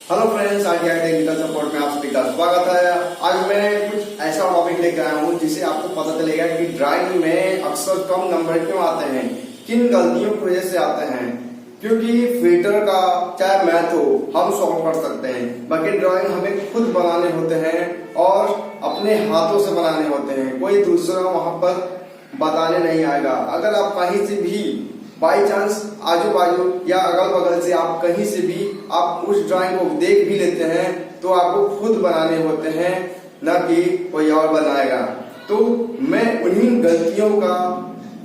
Hello friends, RTI technical support में आप सभी का स्वागत है। आज मैं कुछ ऐसा टॉपिक लेकर आया हूँ जिससे आपको पता चलेगा कि ड्राइंग में अक्सर कम नंबर क्यों आते हैं, किन गलतियों की वजह से आते हैं। क्योंकि फिल्टर का चाहे मैथ हो हम सॉल्व कर सकते हैं, बाकी ड्राइंग हमें खुद बनाने होते हैं और अपने हाथों से बनाने होते हैं। कोई दूसरा वहां पर बताने नहीं आएगा। अगर आप कहीं से भी बाई चांस आजू बाजू या अगल बगल से आप कहीं से भी आप उस ड्राइंग को देख भी लेते हैं तो आपको खुद बनाने होते हैं, न कि कोई और बनाएगा। तो मैं उन्हीं गलतियों का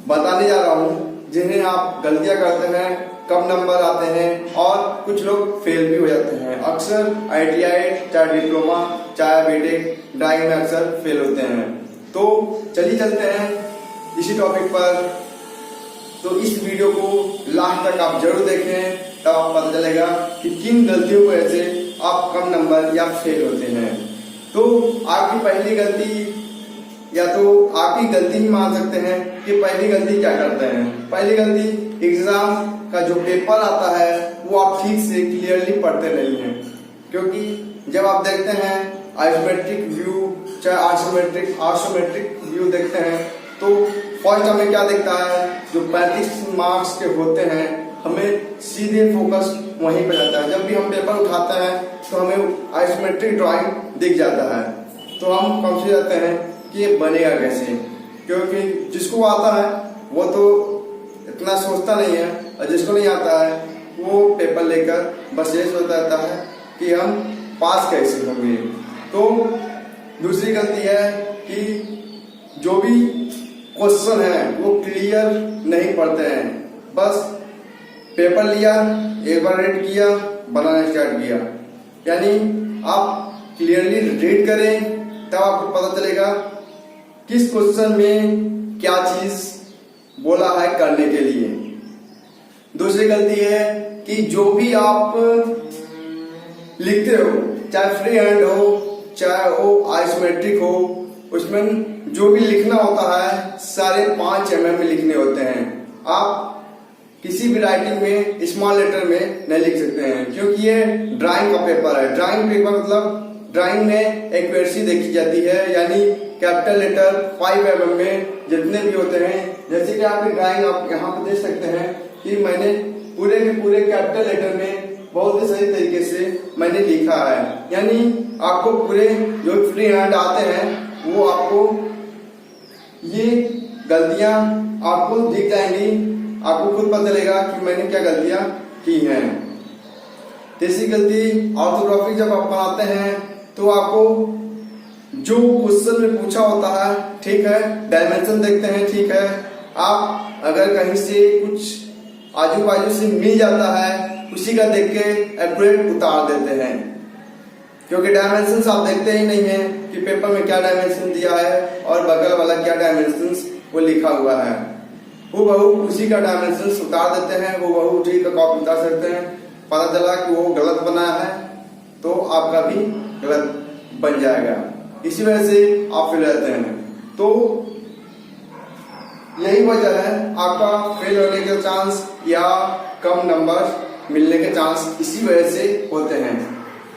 बताने जा रहा हूँ जिन्हें आप गलतियां करते हैं, कम नंबर आते हैं और कुछ लोग फेल भी हो जाते हैं। अक्सर आईटीआई चाहे डिप्लोमा चाहे बीटेक ड्राइंग में अक्सर फेल होते हैं। तो चलिए चलते हैं इसी टॉपिक पर। तो इस वीडियो को लास्ट तक आप जरूर देखें, तब आपको पता चलेगा कि किन गलतियों की वजह से आप कम नंबर या फेल होते हैं। तो आपकी पहली गलती, या तो आप ही गलती ही मान सकते हैं कि पहली गलती क्या करते हैं। पहली गलती, एग्जाम का जो पेपर आता है वो आप ठीक से क्लियरली पढ़ते नहीं हैं। क्योंकि जब आप देखते हैं आइसोमेट्रिक व्यू चाहे आइसोमेट्रिक व्यू देखते हैं तो फर्स्ट हमें क्या दिखता है, जो 35 मार्क्स के होते हैं हमें सीधे फोकस वहीं पर जाता है। जब भी हम पेपर उठाते हैं तो हमें आइसोमेट्रिक ड्राइंग दिख जाता है, तो हम कंफ्यूज जाते हैं कि ये बनेगा कैसे। क्योंकि जिसको आता है वो तो इतना सोचता नहीं है और जिसको नहीं आता है वो पेपर लेकर बस ये सोचता रहता है कि हम पास कैसे होंगे। तो दूसरी गलती है कि जो भी क्वेश्चन है वो क्लियर नहीं पढ़ते हैं। बस पेपर लिया, एक बार रीड किया, बनाना स्टार्ट किया। यानी आप क्लियरली रीड करें तब आपको पता चलेगा किस क्वेश्चन में क्या चीज बोला है करने के लिए। दूसरी गलती है कि जो भी आप लिखते हो, चाहे फ्री हैंड हो चाहे वो आइसोमेट्रिक हो, उसमें जो भी लिखना होता है 5.5 mm में लिखने होते हैं। आप किसी भी राइटिंग में स्मॉल लेटर में नहीं लिख सकते हैं, क्योंकि ये ड्राइंग का पेपर है। ड्राइंग पेपर मतलब ड्राइंग में एक्यूरेसी देखी जाती है, यानी कैपिटल लेटर 5 mm में जितने भी होते हैं। जैसे कि आपकी ड्राइंग आप यहाँ पे देख सकते हैं कि मैंने पूरे के पूरे कैपिटल लेटर में बहुत ही सही तरीके से मैंने लिखा है। यानी आपको पूरे जो फ्री हैंड आते हैं वो आपको ये गलतियां आपको दिख जाएंगी, आपको खुद पता चलेगा कि मैंने क्या गलतियां की हैं। तीसरी गलती, ऑर्थोग्राफी जब आप बनाते हैं तो आपको जो क्वेश्चन में पूछा होता है, ठीक है, डायमेंशन देखते हैं, ठीक है, आप अगर कहीं से कुछ आजू बाजू से मिल जाता है उसी का देख के एक्यूरेट उतार देते हैं। क्योंकि डायमेंशंस आप देखते ही नहीं है कि पेपर में क्या डायमेंशन दिया है और बगल वाला क्या डायमेंशंस वो लिखा हुआ है। वो बहु उसी का डायमेंशंस उतार देते हैं, वो बहु उसी का कॉपी उतार सकते हैं। पता चला कि वो गलत बनाया है तो आपका भी गलत बन जाएगा। इसी वजह से आप फेल रहते हैं। तो यही वजह है आपका फेल होने के चांस या कम नंबर मिलने के चांस इसी वजह से होते हैं।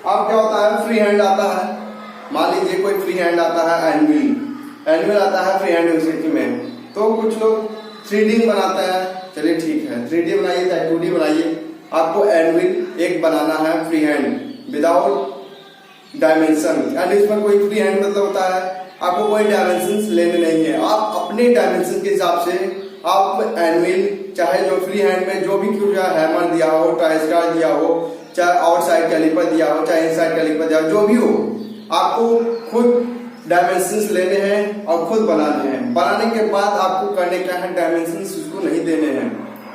अब क्या होता है, फ्री हैंड आता है। मान लीजिए कोई फ्री हैंड आता है, एनिमल आता है फ्री हैंड यूनिवर्सिटी में, तो कुछ लोग 3D बनाते हैं। चलिए ठीक है, 3D बनाइए चाहे 2D बनाइए, आपको एनिमल एक बनाना है फ्री हैंड विदाउट डायमेंशन। यानी इसमें कोई फ्री हैंड मतलब होता है आपको कोई डायमेंशन लेने नहीं है। आप अपने डायमेंशन के हिसाब से आप एनिमल, चाहे जो फ्री हैंड में जो भी हैमर दिया हो, ट्राइस्टार दिया हो, चाहे आउटसाइड कैलिपर दिया हो, चाहे इनसाइड कैलिपर दिया हो, जो भी हो, आपको खुद डायमेंशंस लेने हैं और खुद बनाने हैं। बनाने के बाद आपको करने क्या है, डायमेंशंस उसको नहीं देने हैं,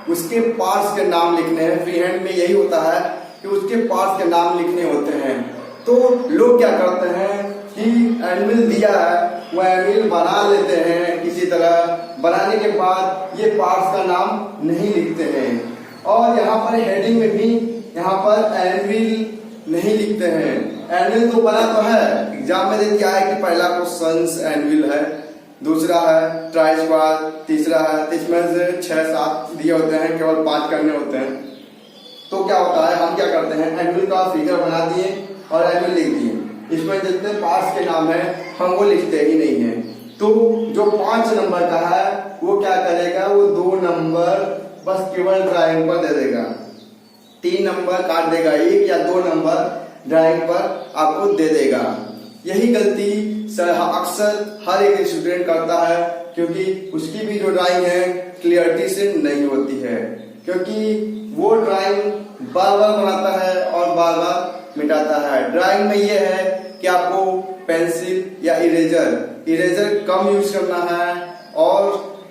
उसके पार्ट्स के नाम लिखने हैं। फ्री हैंड में यही होता है कि उसके पार्ट्स के नाम लिखने होते हैं। तो लोग क्या करते हैं कि एनिमल दिया है वो एनिमल बना लेते हैं किसी तरह, बनाने के बाद ये पार्ट्स का नाम नहीं लिखते हैं। और यहाँ पर हेडिंग में भी यहाँ पर एनिमल नहीं लिखते हैं। एनिमल तो बना तो है, एग्जाम में दे दिया है कि पहला क्वेश्चन एनिमल है, दूसरा है ट्राइस्पार, तीसरा है, इसमें से 6-7 दिए होते हैं, केवल 5 करने होते हैं। तो क्या होता है, हम क्या करते हैं, एनुअल का फिगर बना दिए और एनुअल लिख दिए, इसमें जितने पार्ट्स के नाम है हम वो लिखते ही नहीं है। तो जो 5 नंबर का है वो क्या करेगा, वो 2 नंबर बस केवल ड्राइंग पर दे देगा, 3 नंबर काट देगा, 1 या 2 नंबर ड्राइंग पर आपको दे देगा। यही गलती अक्सर हर एक स्टूडेंट करता है, क्योंकि उसकी भी जो ड्राइंग है क्लियरिटी से नहीं होती है, क्योंकि वो ड्राइंग बार बार बनाता है और बार बार मिटाता है। ड्राइंग में ये है कि आपको पेंसिल या इरेजर कम यूज करना है और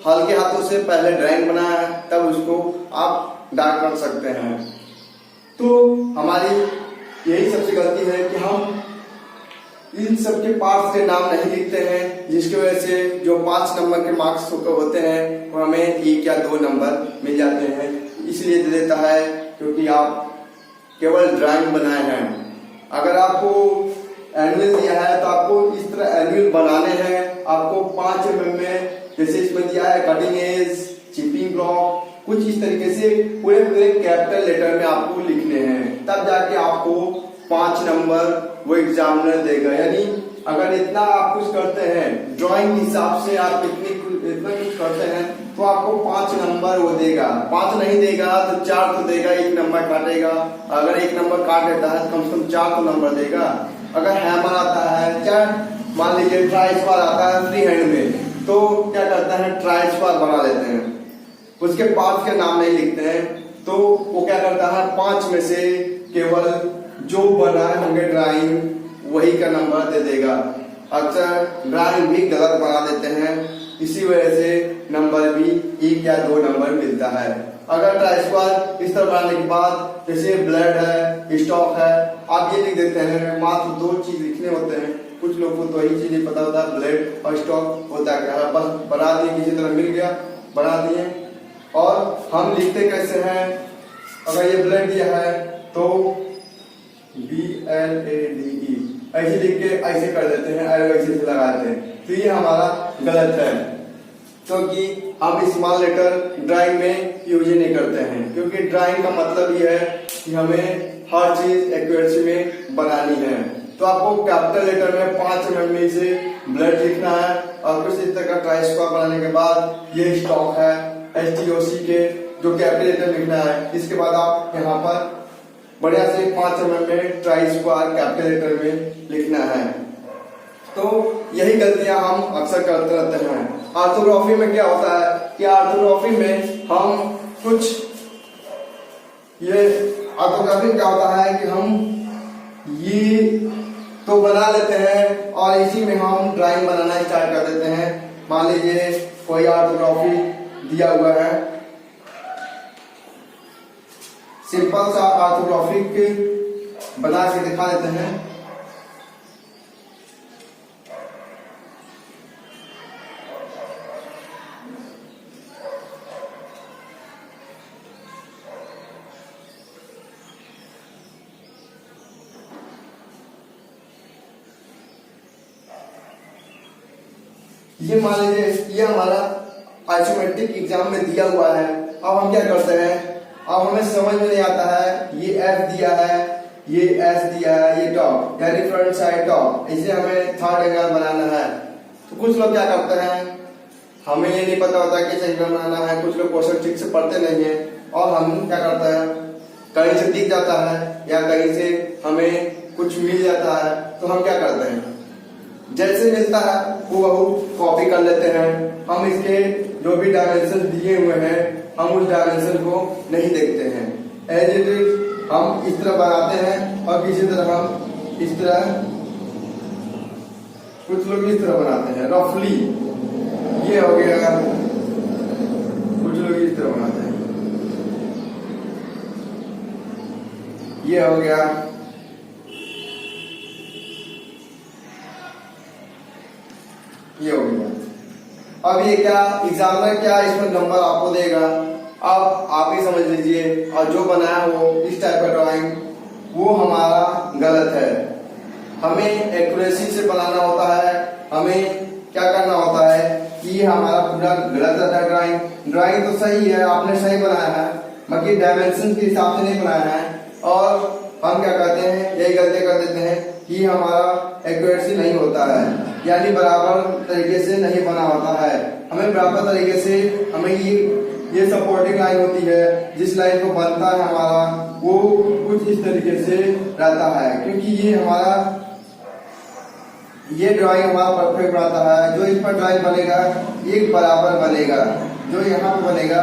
हल्के हाथों से पहले ड्राइंग बनाया तब उसको आप डार्क कर सकते हैं। तो हमारी यही सबसे गलती है कि हम इन सब के पार्ट्स के नाम नहीं लिखते हैं, जिसकी वजह से जो 5 नंबर के मार्क्स होते हैं वो हमें 1 या 2 नंबर मिल जाते हैं। इसलिए दे देता है क्योंकि आप केवल ड्राइंग बनाए हैं। अगर आपको एनुअल दिया है तो आपको इस तरह एनुअल बनाने हैं। आपको 5 mm में, जैसे इसमें दिया है कटिंग एज, चिपिंग ब्लॉक, कुछ इस तरीके से पूरे कैपिटल लेटर में आपको लिखने हैं, तब जाके आपको 5 नंबर वो एग्जामिनर देगा। यानी अगर इतना आप कुछ करते हैं ड्राइंग के हिसाब से, आप इतना कुछ करते हैं तो आपको 5 नंबर वो देगा। 5 नहीं देगा तो 4 तो देगा, 1 नंबर काटेगा। अगर 1 नंबर काट देता है तो कम से कम 4 तो नंबर देगा। अगर हैमर आता है, चाहे मान लीजिए ट्राई स्क्वायर आता है फ्री हैंड में, तो क्या करता है, ट्राई स्क्वायर बना लेते हैं, उसके पार्ट्स के नाम नहीं लिखते हैं, तो वो क्या करता है 5 में से केवल जो बनाए होंगे ड्राइंग वही का नंबर दे देगा। अक्सर ड्राइंग भी गलत बना देते हैं, इसी वजह से नंबर भी 1 या 2 नंबर मिलता है। अगर ट्राई स्क्वायर इस तरह बनाने के बाद जैसे ब्लड है, स्टॉक है, आप ये लिख देते हैं, मात्र 2 चीज लिखने होते हैं। कुछ लोग को तो यही चीज पता होता है, ब्लड और स्टॉक होता है क्या, बस बना दिए, किसी तरह मिल गया बना दिए। और हम लिखते कैसे हैं, अगर ये ब्लड दिया है तो BLADE ऐसे लिख के ऐसे कर देते हैं, एरो ऐसे से लगाते हैं, तो ये हमारा गलत है, क्योंकि हम स्मॉल लेटर ड्राइंग में यूज ही नहीं करते हैं। क्योंकि ड्राइंग का मतलब ये है कि हमें हर चीज एक्यूरेसी में बनानी है। तो आपको कैपिटल लेटर में 5 mm से ब्लड लिखना है और कुछ इस तरह का ट्राई स्क्वायर बनाने के बाद ये स्टॉक है STOC के जो कैपिटल लेटर लिखना है। इसके बाद आप यहाँ पर बढ़िया से 5 mm में ट्राई स्क्वायर कैपिटल लेटर में लिखना है। तो यही गलतियां हम अक्सर करते रहते हैं। ऑर्थोग्राफी में क्या होता है कि ऑर्थोग्राफी में हम कुछ ये ऑर्थोग्राफी क्या होता है कि हम ये तो बना लेते हैं और इसी में हम ड्राइंग बनाना स्टार्ट कर देते हैं। मान लीजिए कोई ऑर्थोग्राफी दिया हुआ है, सिंपल सा ऑर्थोग्राफिक बना के दिखा देते हैं। ये मान लीजिए ये हमारा आइसोमेट्रिक एग्जाम में दिया हुआ है। अब हम क्या करते हैं, अब हमें समझ में नहीं आता है, ये F दिया है, ये S दिया है, ये टॉप यानी फ्रंट साइड टॉप, इसे हमें थर्ड एंगल बनाना है। तो कुछ लोग क्या करते हैं, हमें ये नहीं पता होता किस एंगल बनाना है, कुछ लोग क्वेश्चन ठीक से पढ़ते नहीं है और हम क्या करते हैं, कहीं से दिख जाता है या कहीं से हमें कुछ मिल जाता है तो हम क्या करते हैं, जैसे मिलता है वो कॉपी कर लेते हैं। हम इसके जो भी डायमेंशन दिए हुए हैं हम उस डायमेंशन को नहीं देखते हैं, एज इट इज हम इस तरह बनाते हैं और किसी तरह हम इस तरह, कुछ लोग इस तरह बनाते हैं रफली, ये हो गया, कुछ लोग इस तरह बनाते हैं, ये हो गया, ये हो गया। अब ये क्या एग्जामिनर क्या इसमें नंबर आपको देगा, अब आप ही समझ लीजिए। और जो बनाया वो इस टाइप का ड्राइंग वो हमारा गलत है। हमें एक्यूरेसी से बनाना होता है, हमें क्या करना होता है कि हमारा पूरा गलत रहता है। ड्राइंग तो सही है, आपने सही बनाया है, बाकी डायमेंशन के हिसाब से नहीं बनाया है। और हम क्या करते हैं, यही गलती कर देते हैं कि हमारा एक्यूरेसी नहीं होता है, यानी बराबर तरीके से नहीं बना होता है। हमें बराबर तरीके से हमें ये सपोर्टिंग लाइन होती है, जिस लाइन को बनता है हमारा वो कुछ इस तरीके से रहता है, क्योंकि ये ड्राइंग हमारा परफेक्ट बनाता है। जो इस पर ड्राइंग बनेगा एक बराबर बनेगा, जो यहाँ पे बनेगा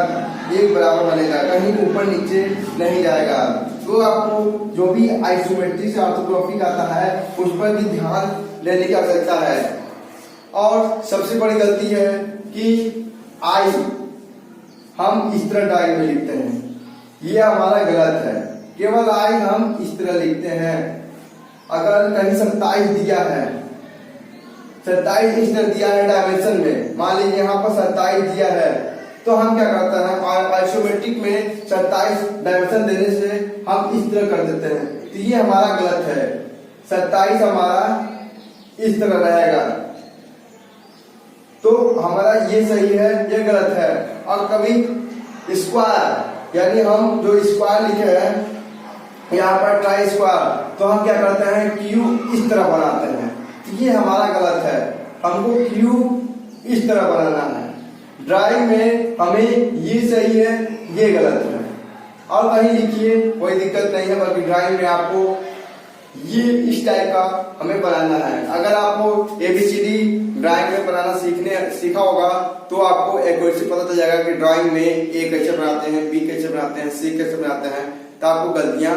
एक बराबर बनेगा, कहीं ऊपर नीचे नहीं जाएगा। तो आपको जो भी आइसोमेट्री से ऑर्थोग्राफिक आता है उस पर भी ध्यान देने की आवश्यकता है। और सबसे बड़ी गलती है कि आई हम इस तरह ड्राइंग में लिखते हैं, ये हमारा गलत है। केवल आई हम इस तरह लिखते हैं। अगर कहीं 27 दिया है, 27 इस तरह दिया है डायमेंशन में, मान लीजिए यहाँ पर 27 दिया है, तो हम क्या करते हैं आइसोमेट्रिक में 27 डायमेंशन देने से हम इस तरह कर देते हैं, तो ये हमारा गलत है। 27 हमारा इस तरह रहेगा, तो हमारा ये सही है, ये गलत है। और कभी स्क्वायर, यानी हम जो स्क्वायर लिखे हैं यहाँ पर ट्राई स्क्वायर, तो हम क्या करते हैं क्यू इस तरह बनाते हैं, तो ये हमारा गलत है। हमको क्यू इस तरह बनाना है। ड्राइंग में हमें ये सही है, ये गलत है। और कहीं लिखिए कोई दिक्कत नहीं है, बल्कि ड्राइंग में आपको ये इस टाइप का हमें बनाना है। अगर आपको ABCD ड्राइंग में बनाना सीखा होगा तो आपको एक्यूरेसी पता चल जाएगा कि ड्राइंग में A कैसे बनाते हैं, B कैसे बनाते हैं, C कैसे बनाते हैं, तो आपको गलतियां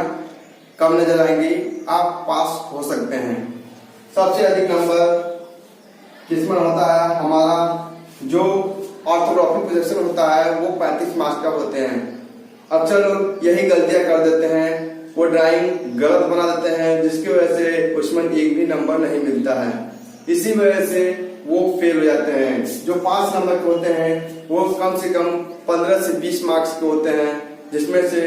कम नजर आएंगी, आप पास हो सकते हैं। सबसे अधिक नंबर किसमें होता है, हमारा जो ऑर्थोग्राफिक प्रोजेक्शन होता है वो 35 मार्क्स का होते हैं। अक्सर लोग यही गलतियां कर देते हैं, वो ड्राइंग गलत बना देते हैं, जिसकी वजह से उसमें एक भी नंबर नहीं मिलता है। इसी वजह से वो फेल हो जाते हैं। जो 5 नंबर के होते हैं वो कम से कम 15 से 20 मार्क्स के होते हैं, जिसमें से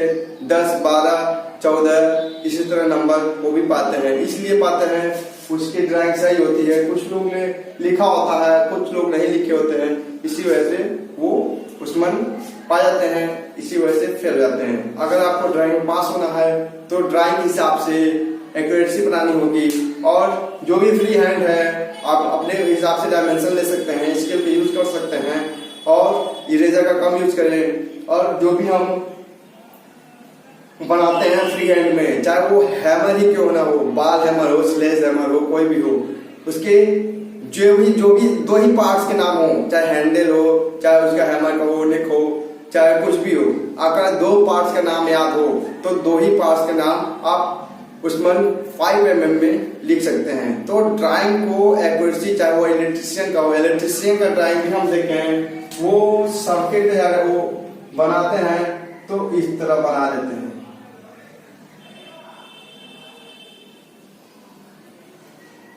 10, 12, 14 इसी तरह नंबर वो भी पाते हैं। इसलिए पाते हैं उसकी ड्राइंग सही होती है, कुछ लोग ने लिखा होता है, कुछ लोग नहीं लिखे होते हैं, इसी वजह से वो उसमें पा जाते हैं, इसी वजह से फेल हो जाते हैं। अगर आपको ड्राइंग में पास होना है तो ड्राइंग के हिसाब से एक्यूरेसी बनानी होगी, और जो भी फ्री हैंड है आप अपने हिसाब से डायमेंशन ले सकते हैं, स्केल का यूज कर सकते हैं, और इरेजर का कम यूज करें। और जो भी हम बनाते हैं फ्री हैंड में, चाहे वो हैमर ही क्यों ना हो, बाल हैमर हो, स्लेज हैमर हो, कोई भी हो, उसके जो भी 2 ही पार्ट्स के नाम हो, चाहे हैंडल हो, चाहे उसका हैमर का वो निक हो, चाहे कुछ भी हो, अगर 2 पार्ट्स का नाम याद हो तो 2 ही पार्ट्स के नाम आप उसमें 5 mm में लिख सकते हैं। तो ड्राइंग को एक्यूरेसी, चाहे वो इलेक्ट्रिशियन का हो, इलेक्ट्रिशियन का ड्राइंग भी हम देखे हैं, वो सर्किट अगर वो बनाते हैं तो इस तरह बना देते हैं।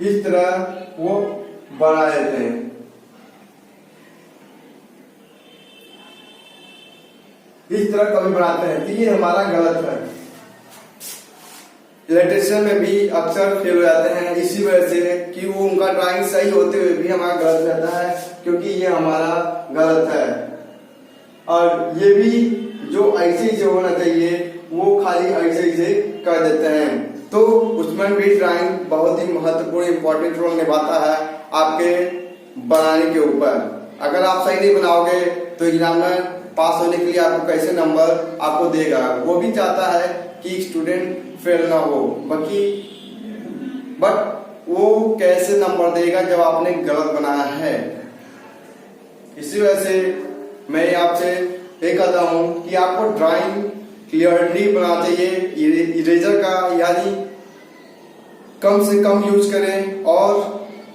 इस तरह वो बना देते हैं। इस तरह कभी बनाते हैं, तो ये हमारा गलत है। इलेक्ट्रिशियन में भी अक्सर फेल हो जाते हैं, इसी वजह से कि वो उनका ड्राइंग सही होते हुए भी हमारा गलत रहता है, क्योंकि ये हमारा गलत है। और ये भी जो ऐसे ही जो होना चाहिए वो खाली ऐसे ही से कर देते हैं, तो उसमें भी ड्राइंग बहुत ही महत्वपूर्ण इंपॉर्टेंट रोल निभाता है आपके बनाने के ऊपर। अगर आप सही नहीं बनाओगे तो एग्जाम में पास होने के लिए आपको कैसे नंबर आपको देगा, वो भी चाहता है कि स्टूडेंट फेल ना हो, बट वो कैसे नंबर देगा जब आपने गलत बनाया है। इसी वजह से मैं आपसे ये कहता हूं कि आपको ड्राइंग क्लियरली बनाना चाहिए। इरेजर का यानी कम से कम यूज करें, और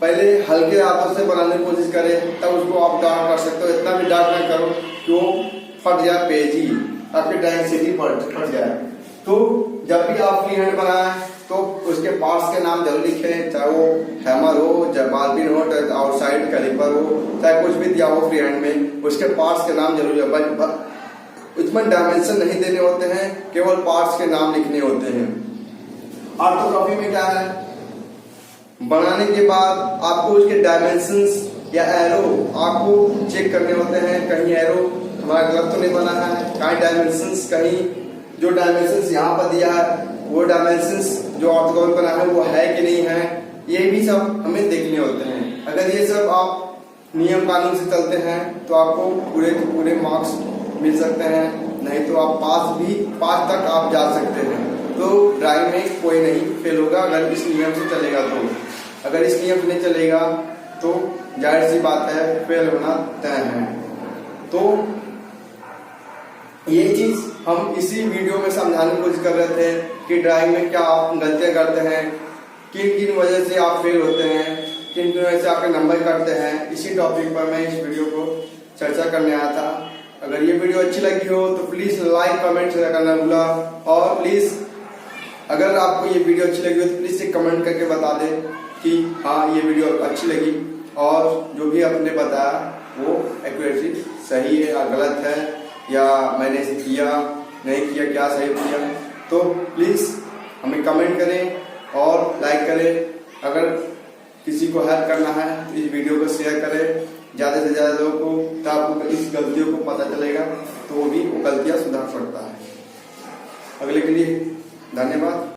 पहले हल्के हाथों से बनाने की कोशिश करें, तब उसको आप डार्क कर सकते हो। इतना भी डार्क ना करो कि वो फट जाए पेज ही, आपकी ड्राइंग सीधी फट जाए। तो जब भी आप फ्री हैंड बनाए तो उसके पार्ट्स के नाम जरूर लिखें, चाहे वो हैमर हो, चाहे बालपिन हो, चाहे आउटसाइड कैलिपर हो, चाहे कुछ भी दिया हो फ्री हैंड में, उसके पार्ट्स के नाम जरूर। उसमें डायमेंशन नहीं देने होते हैं, केवल पार्ट्स के नाम लिखने होते हैं। ऑर्थोग्राफी में क्या है, बनाने के बाद आपको उसके डायमेंशंस या एरो आपको चेक करने होते हैं। कहीं एरो तुम्हारा गलत तो नहीं बना है, कहीं डायमेंशंस, कहीं जो डायमेंशंस यहाँ पर दिया है वो डायमेंशंस जो ऑर्थोगोनल बना है वो है कि नहीं है, ये भी सब हमें देखने होते हैं। अगर ये सब आप नियम कानून से चलते हैं तो आपको पूरे के पूरे मार्क्स मिल सकते हैं, नहीं तो आप पास तक आप जा सकते हैं। तो ड्राइंग में कोई नहीं फेल होगा अगर इस नियम से चलेगा। तो अगर इस नियम से नहीं चलेगा तो जाहिर सी बात है फेल होना तय है। तो ये चीज हम इसी वीडियो में समझाने की कोशिश कर रहे थे कि ड्राइंग में क्या आप गलतियां करते हैं, किन किन वजह से आप फेल होते हैं, किन किन वजह से आपके नंबर कटते हैं। इसी टॉपिक पर मैं इस वीडियो को चर्चा करने आया था। अगर ये वीडियो अच्छी लगी हो तो प्लीज लाइक कमेंट शेयर करना भूला, और प्लीज अगर आपको ये वीडियो अच्छी लगी हो तो प्लीज एक कमेंट करके बता दें कि हाँ ये वीडियो अच्छी लगी और जो भी आपने बताया वो एक्यूरेटली सही है या गलत है, या मैंने इसे किया नहीं किया, क्या सही किया। तो प्लीज हमें कमेंट करें और लाइक करें। अगर किसी को हेल्प करना है तो इस वीडियो को शेयर करें ज्यादा से ज्यादा लोगों को, ताकि इस गलतियों को पता चलेगा तो वो भी वो गलतियां सुधार सकता है। अगले के लिए धन्यवाद।